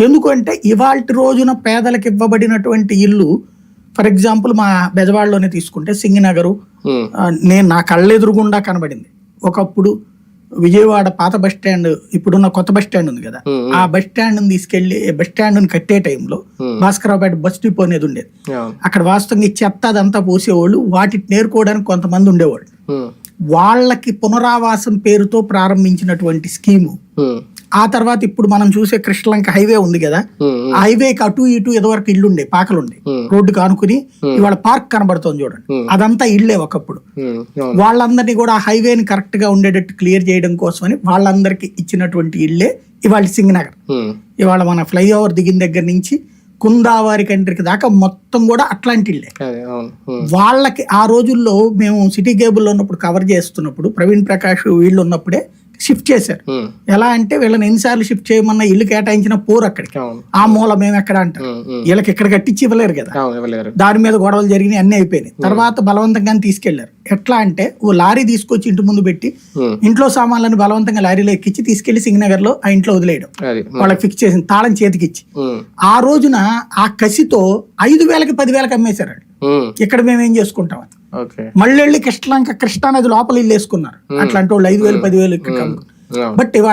ఎందుకంటే ఇవాల్టి రోజున పేదలకు ఇవ్వబడినటువంటి ఇల్లు, ఫర్ ఎగ్జాంపుల్ మా బెజవాడలోనే తీసుకుంటే సింగినగరు, నేను నా కళ్ళెదురుగుండా కనబడింది. ఒకప్పుడు విజయవాడ పాత బస్ స్టాండ్, ఇప్పుడున్న కొత్త బస్ స్టాండ్ ఉంది కదా, ఆ బస్ స్టాండ్ తీసుకెళ్లి బస్ స్టాండ్ కట్టే టైంలో భాస్కరరావుపేట బస్ డిపో అనేది ఉండేది. అక్కడ వాస్తవంగా ఈ చెత్త అదంతా పోసేవాళ్ళు, వాటిని నేర్కోవడానికి కొంతమంది ఉండేవాళ్ళు. వాళ్ళకి పునరావాసం పేరుతో ప్రారంభించినటువంటి స్కీము. ఆ తర్వాత ఇప్పుడు మనం చూసే కృష్ణలంక హైవే ఉంది కదా, ఆ హైవేకి అటు ఇటు ఎదవరకు ఇల్లుండే, పాకలుండే, రోడ్డుకు ఆనుకుని ఇవాళ పార్క్ కనబడుతోంది చూడండి, అదంతా ఇళ్లే ఒకప్పుడు. వాళ్ళందరినీ కూడా ఆ హైవేని కరెక్ట్ గా ఉండేటట్టు క్లియర్ చేయడం కోసమని వాళ్ళందరికి ఇచ్చినటువంటి ఇళ్లే ఇవాళ సింగనగర్. ఇవాళ మన ఫ్లైఓవర్ దిగిన దగ్గర నుంచి కుందావారి కంట్రికి దాకా మొత్తం కూడా అట్లాంటి ఇళ్లే. వాళ్ళకి ఆ రోజుల్లో మేము సిటీ కేబుల్లో ఉన్నప్పుడు కవర్ చేస్తున్నప్పుడు ప్రవీణ్ ప్రకాష్ వీళ్ళు ఉన్నప్పుడే షిఫ్ట్ చేశారు. ఎలా అంటే వీళ్ళని ఎన్నిసార్లు షిఫ్ట్ చేయమన్నా ఇల్లు కేటాయించిన పోరు అక్కడికి, ఆ మూల మేము ఎక్కడ అంటారు, వీళ్ళకి ఇక్కడ కట్టించి ఇవ్వలేరు కదా, దాని మీద గొడవలు జరిగినాయి, అన్ని అయిపోయినాయి. తర్వాత బలవంతంగానే తీసుకెళ్లారు. ఎట్లా అంటే ఓ లారీ తీసుకొచ్చి ఇంటి ముందు పెట్టి ఇంట్లో సామాన్లను బలవంతంగా లారీలో ఎక్కించి తీసుకెళ్లి సింగనగర్ లో ఆ ఇంట్లో వదిలేయడం, వాళ్ళకి ఫిక్స్ చేసిన తాళం చేతికిచ్చి. ఆ రోజున ఆ కసితో 5,000కి 10,000కి అమ్మేశారు. ఇక్కడ మేమేం చేసుకుంటాం, మళ్ళీ కృష్ణానది లోపల ఇల్లు వేసుకున్నారు. అట్లాంటి వాళ్ళు 5,000 10,000 బట్ ఇవాళ